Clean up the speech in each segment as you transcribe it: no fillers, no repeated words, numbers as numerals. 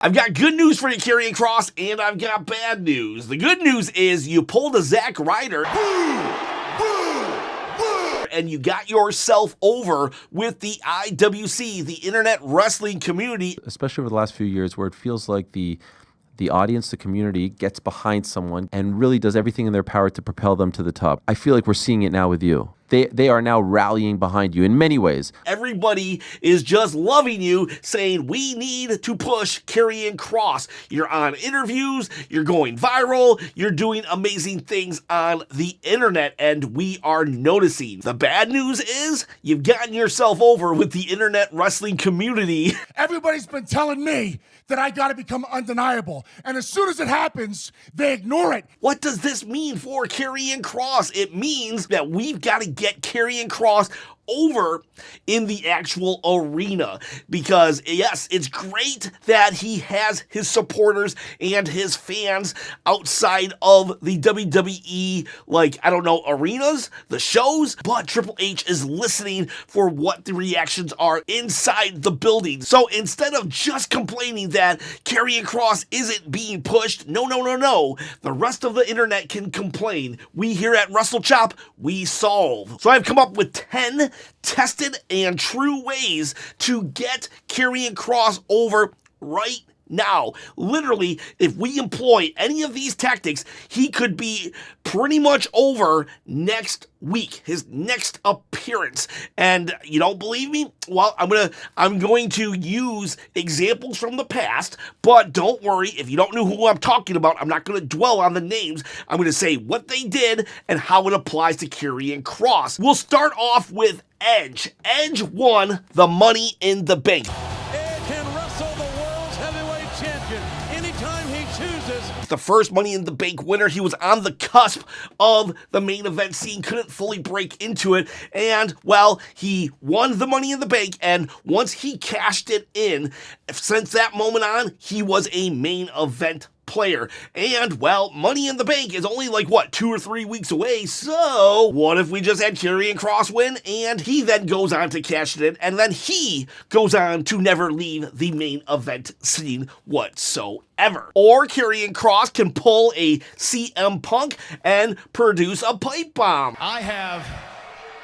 I've got good news for you, Karrion Kross, and I've got bad news. The good news is you pulled a Zack Ryder and you got yourself over with the IWC, the Internet Wrestling Community. Especially over the last few years where it feels like the audience, the community, gets behind someone and really does everything in their power to propel them to the top. I feel like we're seeing it now with you. They are now rallying behind you in many ways. Everybody is just loving you, saying we need to push Karrion Kross. You're on interviews, you're going viral, you're doing amazing things on the internet, and we are noticing. The bad news is you've gotten yourself over with the Internet Wrestling Community. Everybody's been telling me that I gotta become undeniable, and as soon as it happens, they ignore it. What does this mean for Karrion Kross? It means that we've got to get Karrion Kross over in the actual arena, because yes, it's great that he has his supporters and his fans outside of the WWE, arenas, the shows, but Triple H is listening for what the reactions are inside the building. So instead of just complaining that Karrion Kross isn't being pushed, no, the rest of the internet can complain. We here at Wrestlechop, we solve. So I've come up with 10 tested and true ways to get Karrion Kross over right now. Literally, if we employ any of these tactics, he could be pretty much over next week, his next appearance. And you don't believe me? Well, I'm going to use examples from the past, but don't worry, if you don't know who I'm talking about, I'm not going to dwell on the names. I'm going to say what they did and how it applies to Karrion Kross. We'll start off with Edge. Edge won the Money in the Bank. The first Money in the Bank winner. He was on the cusp of the main event scene, couldn't fully break into it, and well, he won the Money in the Bank, and once he cashed it in, since that moment on, he was a main event player. And well, Money in the Bank is only 2 or 3 weeks away, so what if we just had Karrion Kross win and he then goes on to cash it in, and then he goes on to never leave the main event scene whatsoever? Or Karrion Kross can pull a CM Punk and produce a pipe bomb. I have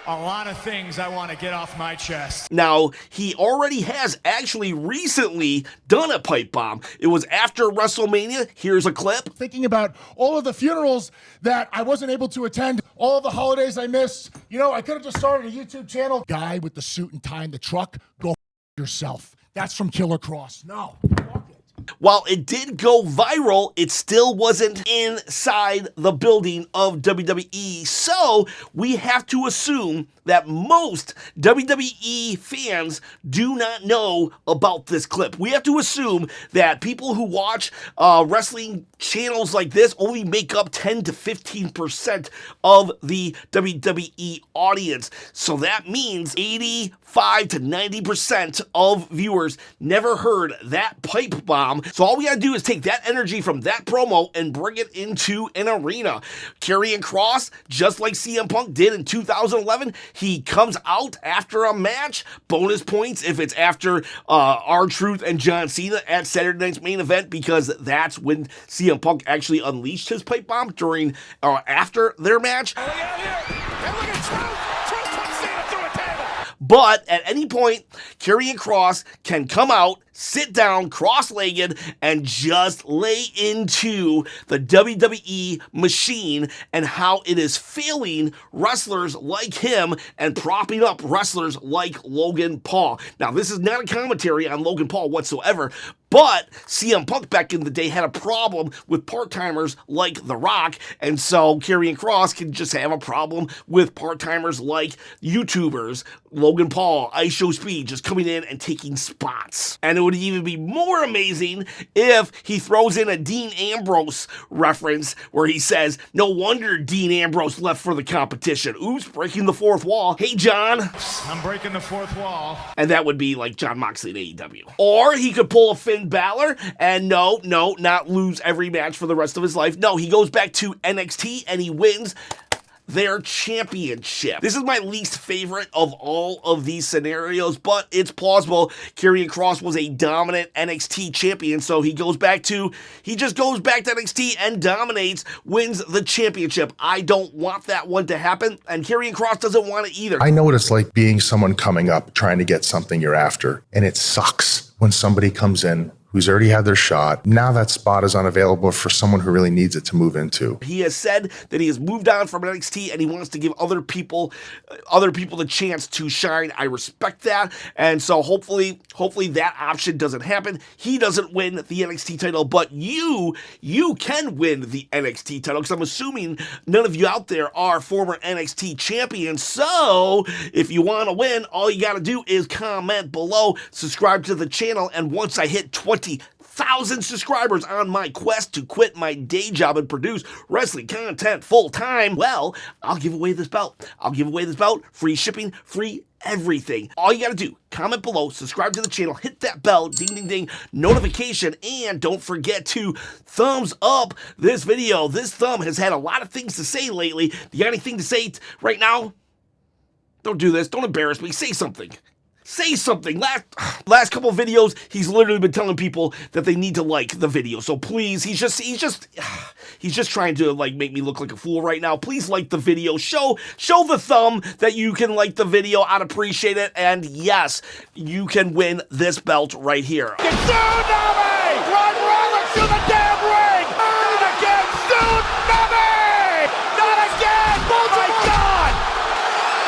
a lot of things I want to get off my chest. Now, he already has actually recently done a pipe bomb. It was after WrestleMania. Here's a clip. Thinking about all of the funerals that I wasn't able to attend, all of the holidays I missed. I could have just started a YouTube channel. Guy with the suit and tie in the truck, go yourself. That's from Killer Kross. No. While it did go viral, it still wasn't inside the building of WWE, so we have to assume that most WWE fans do not know about this clip. We have to assume that people who watch wrestling channels like this only make up 10 to 15% of the WWE audience. So that means 85 to 90% of viewers never heard that pipe bomb. So all we gotta do is take that energy from that promo and bring it into an arena. Karrion Kross, just like CM Punk did in 2011, he comes out after a match, bonus points if it's after R-Truth and John Cena at Saturday Night's Main Event, because that's when CM Punk actually unleashed his pipe bomb during or after their match. But at any point, Karrion Kross can come out, sit down, cross-legged, and just lay into the WWE machine and how it is failing wrestlers like him and propping up wrestlers like Logan Paul. Now, this is not a commentary on Logan Paul whatsoever, but CM Punk back in the day had a problem with part-timers like The Rock, and so Karrion Kross can just have a problem with part-timers like YouTubers, Logan Paul, ISO Speed, just coming in and taking spots. And it would even be more amazing if he throws in a Dean Ambrose reference where he says, "No wonder Dean Ambrose left for the competition. Oops, breaking the fourth wall. Hey, John." I'm breaking the fourth wall. And that would be like John Moxley in AEW. Or he could pull a Finn Balor and not lose every match for the rest of his life. No, he goes back to NXT and he wins their championship. This is my least favorite of all of these scenarios, but it's plausible. Karrion Kross was a dominant NXT champion, so he just goes back to NXT and dominates, wins the championship. I don't want that one to happen, and Karrion Kross doesn't want it either. I know what it's like being someone coming up, trying to get something you're after, and it sucks when somebody comes in who's already had their shot. Now that spot is unavailable for someone who really needs it to move into. He has said that he has moved on from NXT and he wants to give other people the chance to shine. I respect that. And so hopefully that option doesn't happen. He doesn't win the NXT title, but you can win the NXT title, because I'm assuming none of you out there are former NXT champions. So if you want to win, all you got to do is comment below, subscribe to the channel, and once I hit 20,000 subscribers on my quest to quit my day job and produce wrestling content full-time, well, I'll give away this belt. Free shipping, free everything. All you gotta do, comment below, subscribe to the channel, hit that bell, ding ding ding, notification, and don't forget to thumbs up this video. This thumb has had a lot of things to say lately. Do you got anything to say right now? Don't do this. Don't embarrass me. Say something. Say something. Last couple of videos, he's literally been telling people that they need to like the video. So please, he's just trying to like make me look like a fool right now. Please like the video. Show the thumb that you can like the video. I'd appreciate it. And yes, you can win this belt right here. Tsunami! Run Rollins to the damn ring! Not again! Tsunami! Not again! Oh my God!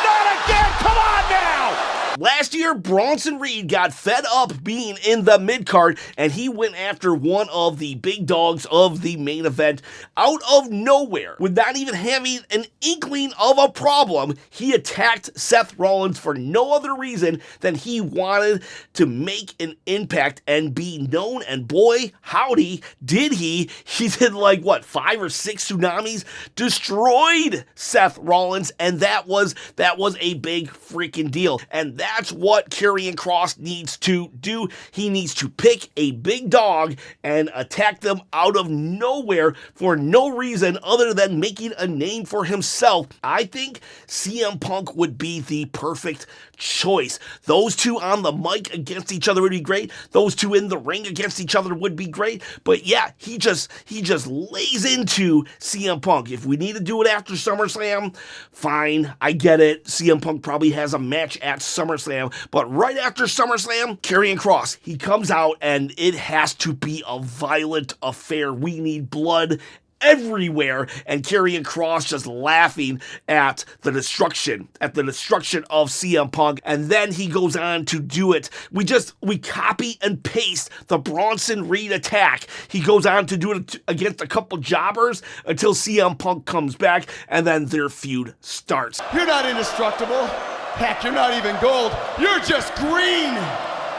Not again! Come on now! Last year, Bronson Reed got fed up being in the mid-card, and he went after one of the big dogs of the main event out of nowhere. With not even having an inkling of a problem, he attacked Seth Rollins for no other reason than he wanted to make an impact and be known, and boy, howdy, did he. He did like, what, 5 or 6 tsunamis? Destroyed Seth Rollins, and that was a big freaking deal. And that's what Karrion Kross needs to do. He needs to pick a big dog and attack them out of nowhere for no reason other than making a name for himself. I think CM Punk would be the perfect choice. Those two on the mic against each other would be great. Those two in the ring against each other would be great. But yeah, he just lays into CM Punk. If we need to do it after SummerSlam, fine, I get it. CM Punk probably has a match at SummerSlam, but right after SummerSlam, Karrion Kross, he comes out and it has to be a violent affair. We need blood everywhere, and Karrion Kross just laughing at the destruction of CM Punk, and then he goes on to do it. We copy and paste the Bronson Reed attack. He goes on to do it against a couple jobbers until CM Punk comes back, and then their feud starts. You're not indestructible. Heck, you're not even gold. You're just green.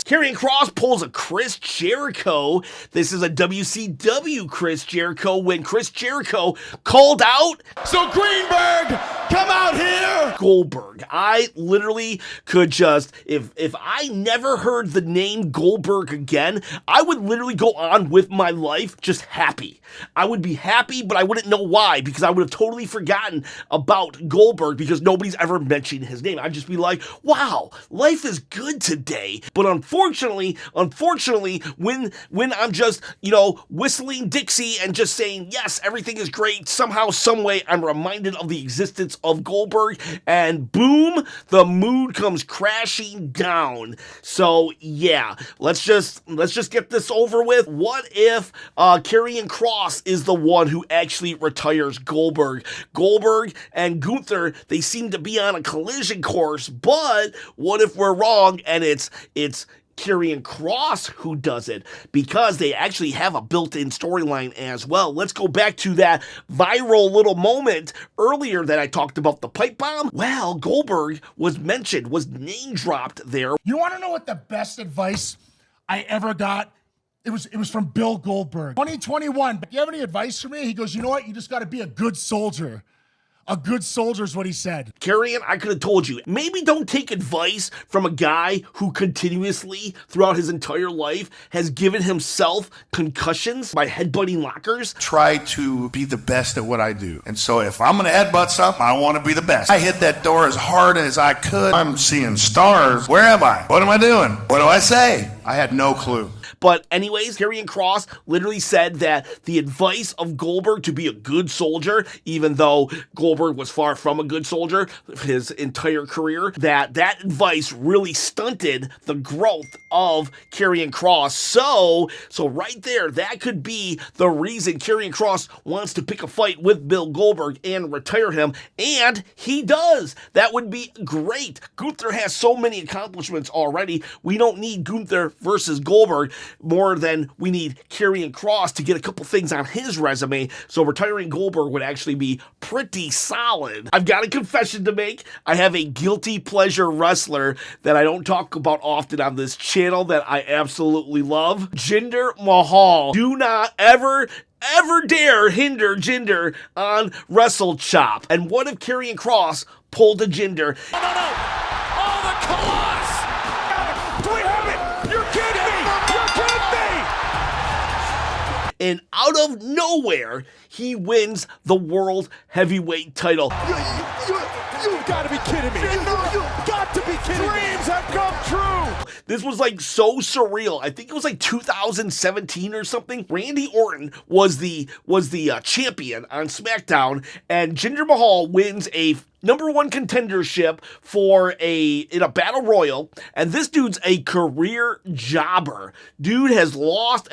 Karrion Kross pulls a Chris Jericho. This is a WCW Chris Jericho when Chris Jericho called out, So Greenberg, come out here! Goldberg. I literally could just, if I never heard the name Goldberg again, I would literally go on with my life just happy. I would be happy, but I wouldn't know why, because I would have totally forgotten about Goldberg because nobody's ever mentioned his name. I'd just be like, wow, life is good today. But unfortunately, when I'm just, whistling Dixie and just saying, yes, everything is great, somehow, some way, I'm reminded of the existence of Goldberg, and boom, the mood comes crashing down. So yeah, let's just get this over with. What if Karrion Kross is the one who actually retires Goldberg? Goldberg and Gunther, they seem to be on a collision course, but what if we're wrong and it's Karrion Kross who does it, because they actually have a built-in storyline as well. Let's go back to that viral little moment earlier that I talked about, the pipe bomb. Well, Goldberg was name dropped there. You want to know what the best advice I ever got? It was from Bill Goldberg. 2021. Do you have any advice for me? He goes, you know what? You just got to be a good soldier. A good soldier is what he said. Karrion, I could have told you, maybe don't take advice from a guy who continuously, throughout his entire life, has given himself concussions by headbutting lockers. Try to be the best at what I do. And so if I'm going to headbutt something, I want to be the best. I hit that door as hard as I could. I'm seeing stars. Where am I? What am I doing? What do I say? I had no clue. But anyways, Karrion Kross literally said that the advice of Goldberg to be a good soldier, even though Goldberg was far from a good soldier his entire career, that advice really stunted the growth of Karrion Kross. So right there, that could be the reason Karrion Kross wants to pick a fight with Bill Goldberg and retire him, and he does. That would be great. Gunther has so many accomplishments already. We don't need Gunther versus Goldberg more than we need Karrion Kross to get a couple things on his resume, so retiring Goldberg would actually be pretty solid. I've got a confession to make. I have a guilty pleasure wrestler that I don't talk about often on this channel that I absolutely love. Jinder Mahal. Do not ever dare hinder Jinder on Wrestlechop. And what if Karrion Kross pulled a Jinder? No. Oh, the Colossus! Do we have it? You're kidding me! And out of nowhere, he wins the World Heavyweight title. You've got to be kidding me! You've got to be kidding me! Dreams have come true! This was like so surreal. I think it was like 2017 or something. Randy Orton was the champion on SmackDown, and Jinder Mahal wins a #1 contendership in a battle royal, and this dude's a career jobber. Dude has lost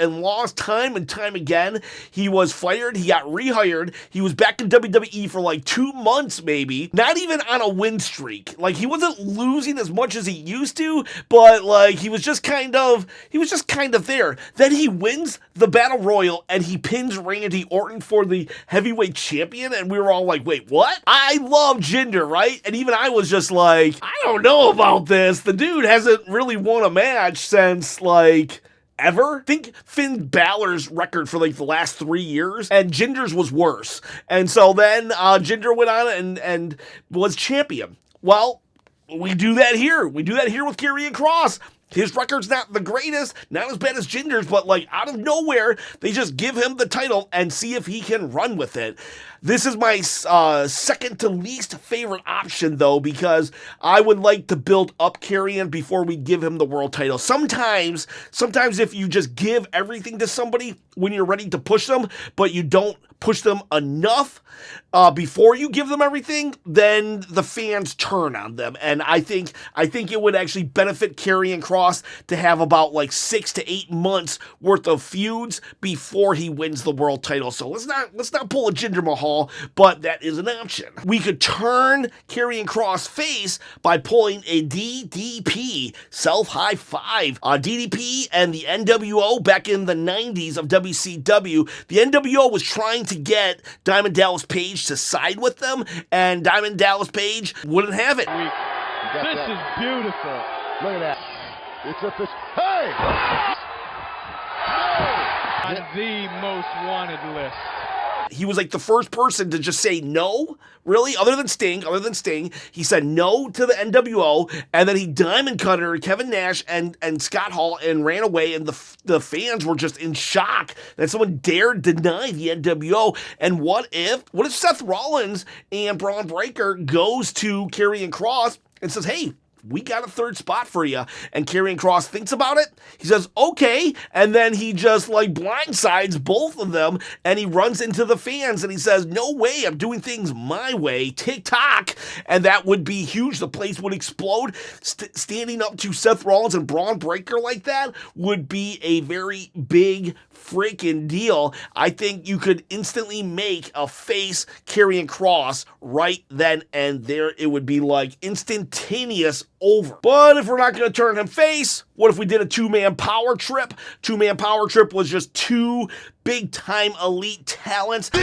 time and time again. He was fired, he got rehired, he was back in WWE for like 2 months maybe, not even on a win streak. Like, he wasn't losing as much as he used to, but like he was just kind of there. Then he wins the battle royal and he pins Randy Orton for the heavyweight champion, and we were all like, wait, what? I love Jinder, right? And even I was just like, I don't know about this. The dude hasn't really won a match since like ever. I think Finn Balor's record for like the last 3 years, and Jinder's was worse. And so then Jinder went on and was champion. Well, we do that here. We do that here with Karrion Kross. His record's not the greatest, not as bad as Jinder's, but like out of nowhere, they just give him the title and see if he can run with it. This is my second to least favorite option, though, because I would like to build up Karrion before we give him the world title. Sometimes if you just give everything to somebody when you're ready to push them, but you don't push them enough before you give them everything, then the fans turn on them. And I think it would actually benefit Karrion Kross to have about like 6 to 8 months worth of feuds before he wins the world title. So let's not pull a Jinder Mahal, but that is an option. We could turn Karrion Kross face by pulling a DDP, self high five. DDP and the NWO back in the 90s of WCW. The NWO was trying to get Diamond Dallas Page to side with them, and Diamond Dallas Page wouldn't have it. This is beautiful. Look at that. It's a fish. Hey! On the most wanted list. He was like the first person to just say no, really, other than Sting. He said no to the NWO, and then he diamond cutter Kevin Nash and Scott Hall and ran away, and the fans were just in shock that someone dared deny the NWO. And what if Seth Rollins and Braun Breaker goes to Karrion Kross and says, hey, we got a third spot for you. And Karrion Kross thinks about it. He says, okay. And then he just like blindsides both of them, and he runs into the fans and he says, no way, I'm doing things my way, TikTok. And that would be huge. The place would explode. Standing up to Seth Rollins and Braun Breaker like that would be a very big freaking deal. I think you could instantly make a face Karrion Kross right then and there. It would be like instantaneous over. But if we're not going to turn him face, what if we did a two-man power trip? Two-man power trip was just two big-time elite talents. The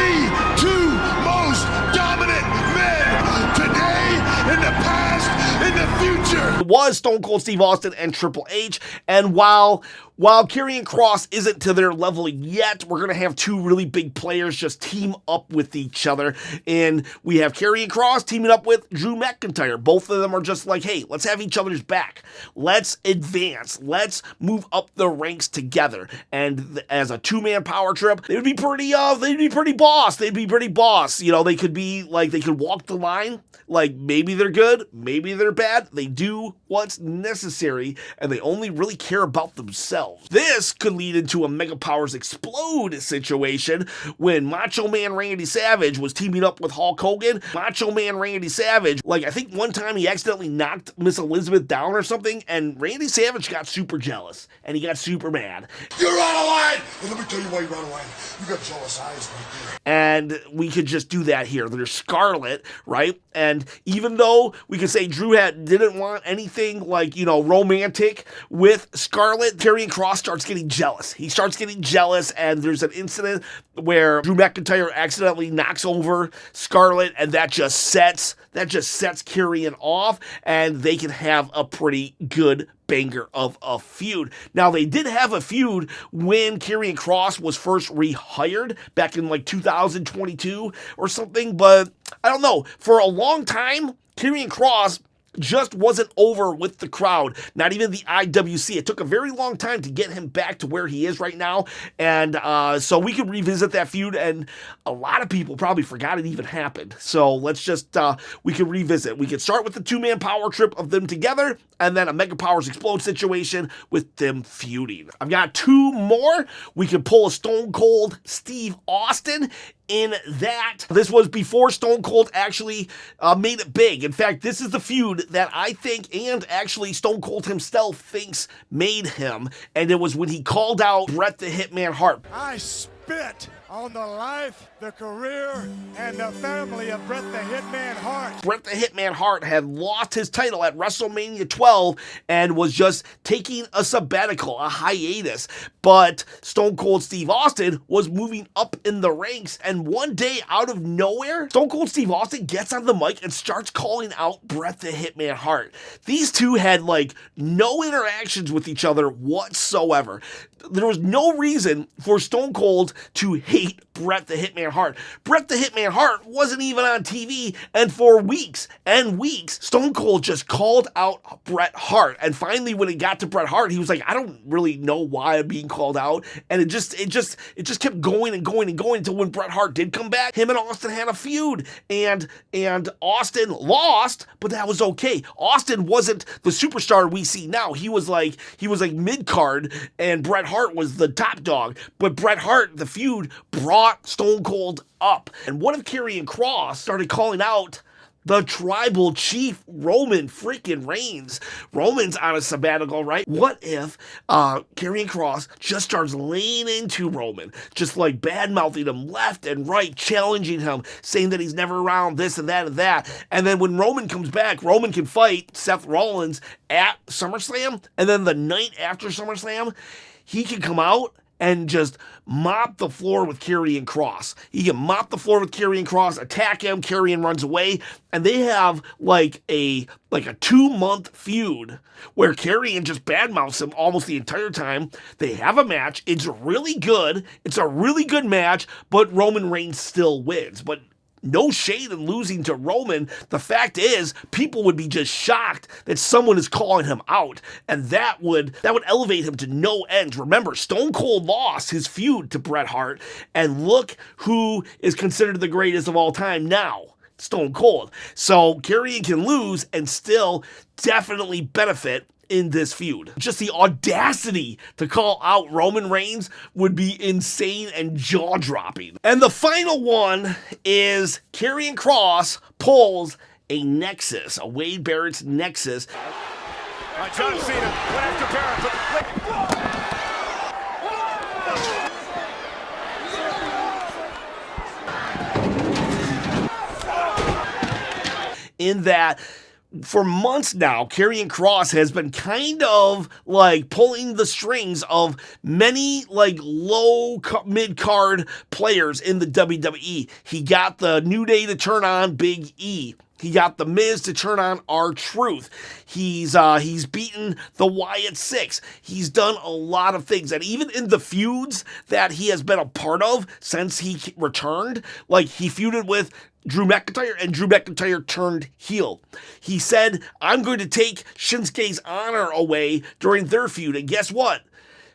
two most dominant men men, today, in the past, in the future. It was Stone Cold Steve Austin and Triple H, and while Karrion Kross isn't to their level yet, we're going to have two really big players just team up with each other. And we have Karrion Kross teaming up with Drew McIntyre. Both of them are just like, hey, let's have each other's back. Let's advance. Let's move up the ranks together. And as a two-man power trip, they'd be pretty boss. They'd be pretty boss. You know, they could be like, they could walk the line. Like, maybe they're good, maybe they're bad. They do what's necessary, and they only really care about themselves. This could lead into a Mega Powers Explode situation when Macho Man Randy Savage was teaming up with Hulk Hogan. Macho Man Randy Savage, like, I think one time he accidentally knocked Miss Elizabeth down or something, and Randy Savage got super jealous, and he got super mad. You're out of line! And let me tell you why you're out of line. You got jealous eyes right there. And we could just do that here. There's Scarlett, right? And even though we could say Drew didn't want anything like, you know, romantic with Scarlett, Karrion Kross starts getting jealous. He starts getting jealous, and there's an incident where Drew McIntyre accidentally knocks over Scarlett, and that just sets Karrion off, and they can have a pretty good banger of a feud. Now, they did have a feud when Karrion Kross was first rehired back in like 2022 or something, but I don't know. For a long time, Karrion Kross just wasn't over with the crowd, not even the IWC. It took a very long time to get him back to where he is right now, and so we could revisit that feud, and a lot of people probably forgot it even happened. So let's just, we could revisit. We could start with the two-man power trip of them together, and then a Mega Powers Explode situation with them feuding. I've got two more. We could pull a Stone Cold Steve Austin in that. This was before Stone Cold actually made it big. In fact, this is the feud that I think, and actually Stone Cold himself thinks, made him. And it was when he called out Bret the Hitman Hart. I spit on the life, the career, and the family of Bret the Hitman Hart. Bret the Hitman Hart had lost his title at WrestleMania 12 and was just taking a sabbatical, a hiatus. But Stone Cold Steve Austin was moving up in the ranks, and one day out of nowhere, Stone Cold Steve Austin gets on the mic and starts calling out Bret the Hitman Hart. These two had like no interactions with each other whatsoever. There was no reason for Stone Cold to hate Bret the Hitman Hart. Bret the Hitman Hart wasn't even on TV, and for weeks and weeks, Stone Cold just called out Bret Hart. And finally, when it got to Bret Hart, he was like, I don't really know why I'm being called out. And it just kept going and going and going until when Bret Hart did come back, him and Austin had a feud, and Austin lost, but that was okay. Austin wasn't the superstar we see now. He was like mid-card, and Bret Hart was the top dog. But Bret Hart, the feud, brought Stone Cold up. And what if Karrion Kross started calling out the tribal chief, Roman freaking Reigns? Roman's on a sabbatical, right? What if Karrion Kross just starts laying into Roman, just like bad-mouthing him left and right, challenging him, saying that he's never around, this and that and that. And then when Roman comes back, Roman can fight Seth Rollins at SummerSlam, and then the night after SummerSlam, he can come out and just mop the floor with Karrion Kross. He can mop the floor with Karrion Kross, attack him, Karrion runs away, and they have like a 2-month feud where Karrion just badmouths him almost the entire time. They have a match. It's really good. It's a really good match, but Roman Reigns still wins. But no shade in losing to Roman. The fact is, people would be just shocked that someone is calling him out, and that would elevate him to no end. Remember, Stone Cold lost his feud to Bret Hart, and look who is considered the greatest of all time now. Stone Cold. So Karrion can lose and still definitely benefit in this feud. Just the audacity to call out Roman Reigns would be insane and jaw-dropping. And the final one is Karrion Kross pulls a Nexus, a Wade Barrett's Nexus. John Cena went after Barrett, In that for months now, Karrion Kross has been kind of like pulling the strings of many like mid-card players in the WWE. He got the New Day to turn on Big E. He got The Miz to turn on R-Truth. He's beaten the Wyatt Six. He's done a lot of things. And even in the feuds that he has been a part of since he returned, like he feuded with Drew McIntyre, and Drew McIntyre turned heel. He said, I'm going to take Shinsuke's honor away during their feud. And guess what?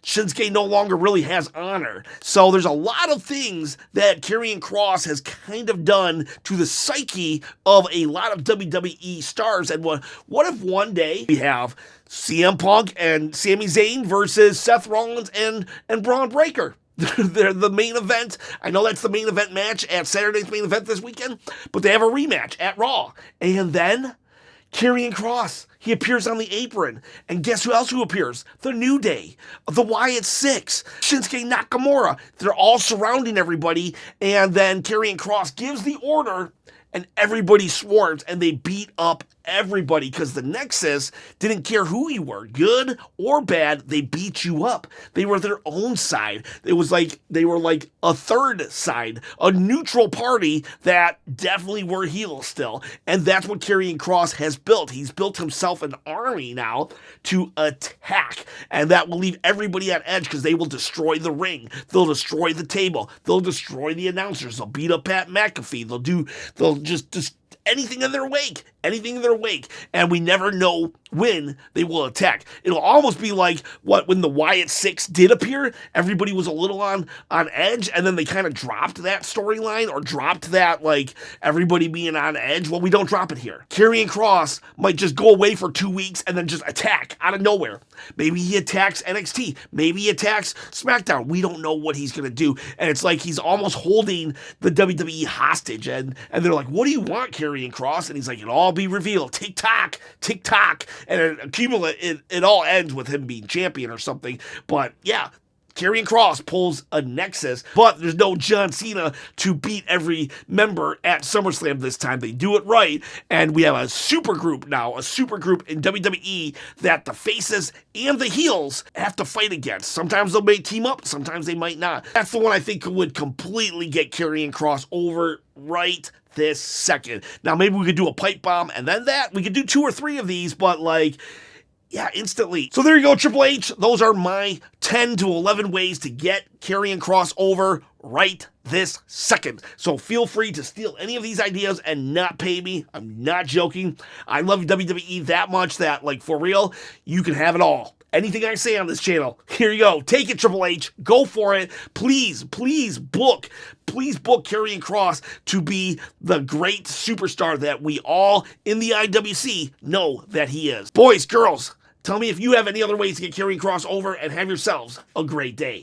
Shinsuke no longer really has honor. So there's a lot of things that Karrion Kross has kind of done to the psyche of a lot of WWE stars. And what if one day we have CM Punk and Sami Zayn versus Seth Rollins and Braun Breaker? They're the main event. I know that's the main event match at Saturday's main event this weekend, but they have a rematch at Raw. And then Karrion Kross, he appears on the apron. And guess who else appears? The New Day, the Wyatt Six, Shinsuke Nakamura. They're all surrounding everybody. And then Karrion Kross gives the order, and everybody swarms, and they beat up everybody because the Nexus didn't care who you were, good or bad. They beat you up. They were their own side. It was like they were like a third side, a neutral party that definitely were heels still. And that's what Karrion Kross has built. He's built himself an army now to attack, and that will leave everybody on edge because they will destroy the ring. They'll destroy the table. They'll destroy the announcers. They'll beat up Pat McAfee. They'll just anything in their wake, and we never know when they will attack. It'll almost be like when the Wyatt Six did appear, everybody was a little on edge, and then they kind of dropped that storyline or dropped that like everybody being on edge. Well, we don't drop it here. Karrion Kross might just go away for 2 weeks and then just attack out of nowhere. Maybe he attacks NXT. Maybe he attacks SmackDown. We don't know what he's going to do, and it's like he's almost holding the WWE hostage, and they're like, what do you want, Karrion Kross? And he's like, it'll all be revealed. Tick-tock, tick-tock. And it all ends with him being champion or something. But yeah, Karrion Kross pulls a Nexus, but there's no John Cena to beat every member at SummerSlam this time. They do it right, and we have a super group now, a super group in WWE that the faces and the heels have to fight against. Sometimes they may team up, sometimes they might not. That's the one I think would completely get Karrion Kross over right this second. Now, maybe we could do a pipe bomb and then that. We could do 2 or 3 of these, but like, yeah, instantly. So there you go, Triple H. Those are my 10 to 11 ways to get Karrion Kross over right this second. So feel free to steal any of these ideas and not pay me. I'm not joking. I love WWE that much that, like, for real, you can have it all. Anything I say on this channel, here you go. Take it, Triple H. Go for it. Please book Karrion Kross to be the great superstar that we all in the IWC know that he is. Boys, girls, tell me if you have any other ways to get Karrion Kross over, and have yourselves a great day.